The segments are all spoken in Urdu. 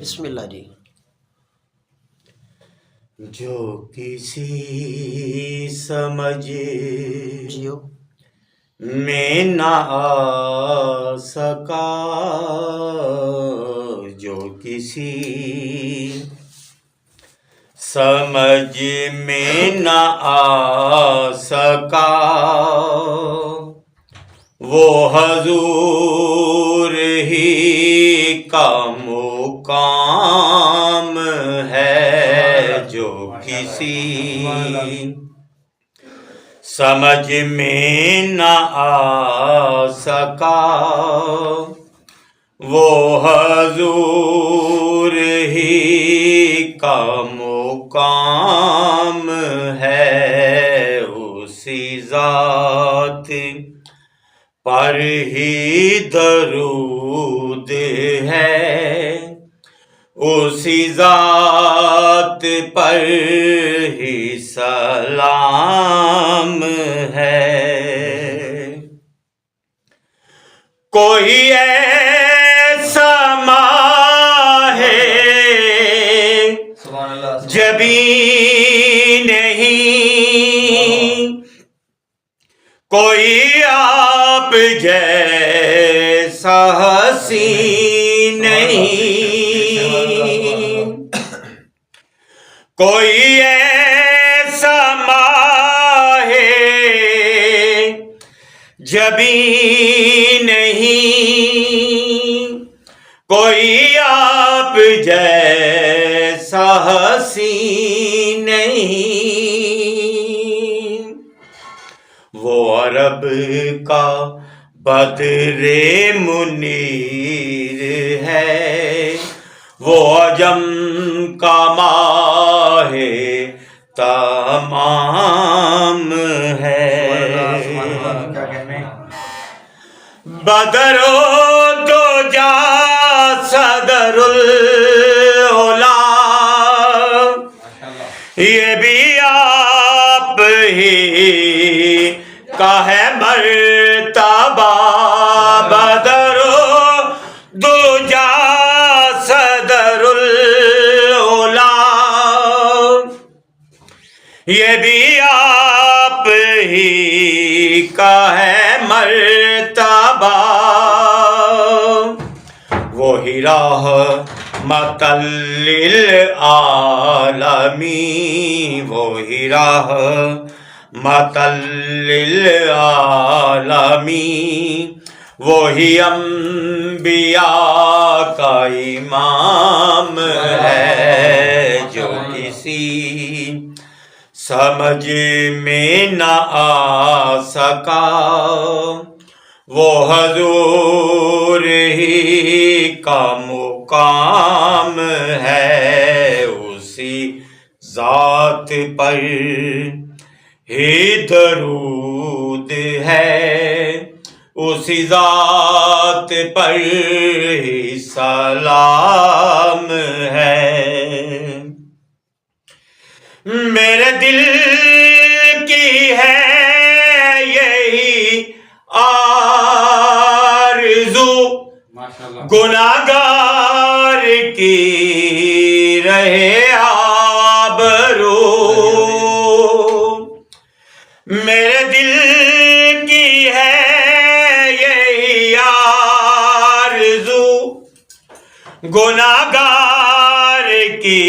بسم اللہ جی۔ جو کسی سمجھ جیو میں نہ آ سکا، جو کسی سمجھ میں نہ آ سکا، وہ حضور ہی کا مقام ہے۔ جو کسی سمجھ میں نہ آ سکا، وہ حضور ہی کا مقام ہے۔ اسی ذات پر ہی درود ہے، اسی ذات پر ہی سلام ہے۔ کوئی ایسا ماہ جبی نہیں، کوئی آپ جیسا حسین نہیں، کوئی ایسا ماہ جبی نہیں، کوئی آپ جیسا حسین نہیں۔ وہ عرب کا بدر منیر ہے، وہ عجم کا ماہ تمام ہے۔ بدر و دجا صدر العلا، یہ بھی آپ ہی کا ہے مرتبہ۔ بدر و دجا صدر العلا، یہ بھی آپ ہی کا ہے مرتبہ۔ وہی رحمت للعالمین، وہی رحمت للعالمین، وہی انبیاء کا امام ہے۔ جو کسی سمجھ میں نہ آ سکا، وہ حضور ہی کا مقام ہے۔ اسی ذات پر ہی درود ہے، اسی ذات پر ہی سلام ہے۔ میرے دل کی ہے یہی آرزو، گناہگار کی رہے آبرو۔ میرے دل کی ہے یہی آرزو، گناہگار کی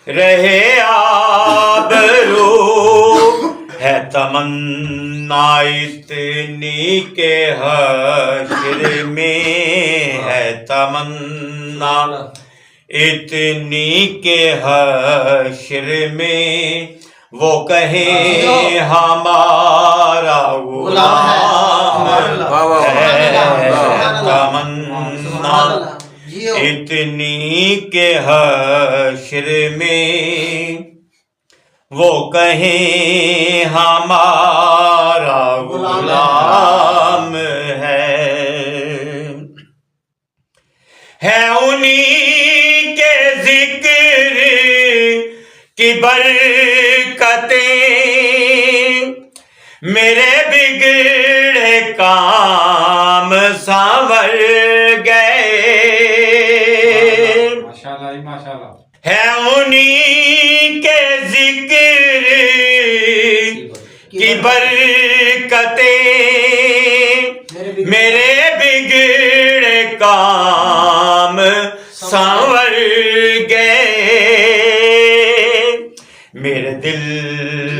رہے آبرو۔ ہے تمنا اتنی کہ حشر میں، ہے تمنا اتنی کہ حشر میں وہ کہیں ہمارا غلام ہے۔ تمنا اتنی کہ حشر میں وہ کہیں ہمارا غلام ہے انہی کے ذکر کی برکتیں میرے بگڑے کام سنور گئے ماشاءاللہ ہے انہی کے ذکر کی برکتیں میرے بگڑے کام سنور گئے میرے دل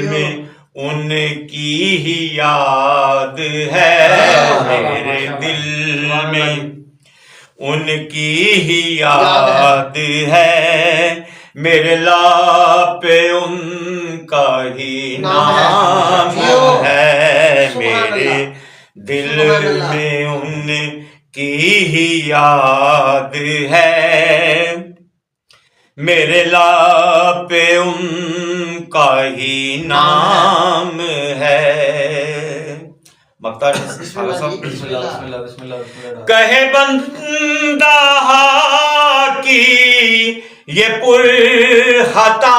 میں ان کی ہی یاد ہے میرے دل میں ان کی ہی یاد ہے میرے لب پہ ان کا ہی نام ہے میرے دل میں ان کی ہی یاد ہے میرے لب پہ ان کا ہی نام ہے مقطع کہے بندہ کی یہ پر خطا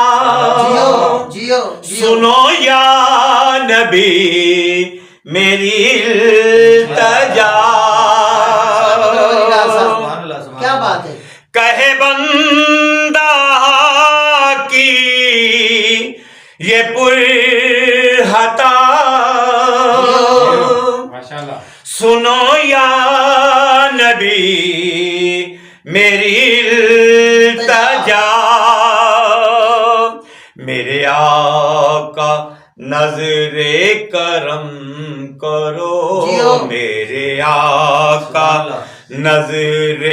سنو یا نبی میری التجا کیا بات ہے کہے بندہ کی یہ پر خطا سنو یا نبی میری التجا میرے آقا نظر کرم کرو میرے آقا نظر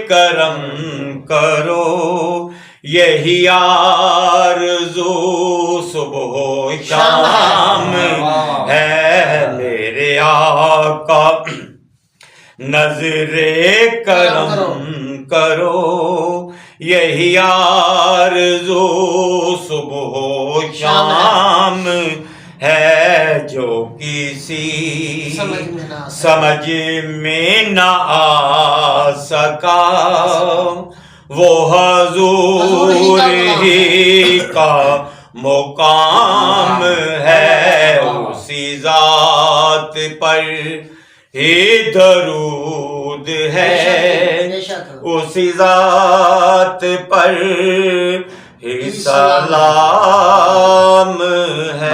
کرم کرو یہی آرزو صبح و شام ہے میرے آقا نظر کرم کرو یہی آرزو صبح و شام ہے جو کسی سمجھ میں نہ آ سکا وہ حضور ہی کا مقام ہے اسی ذات پر ہی درود ہے اسی ذات پر ہی سلام ہے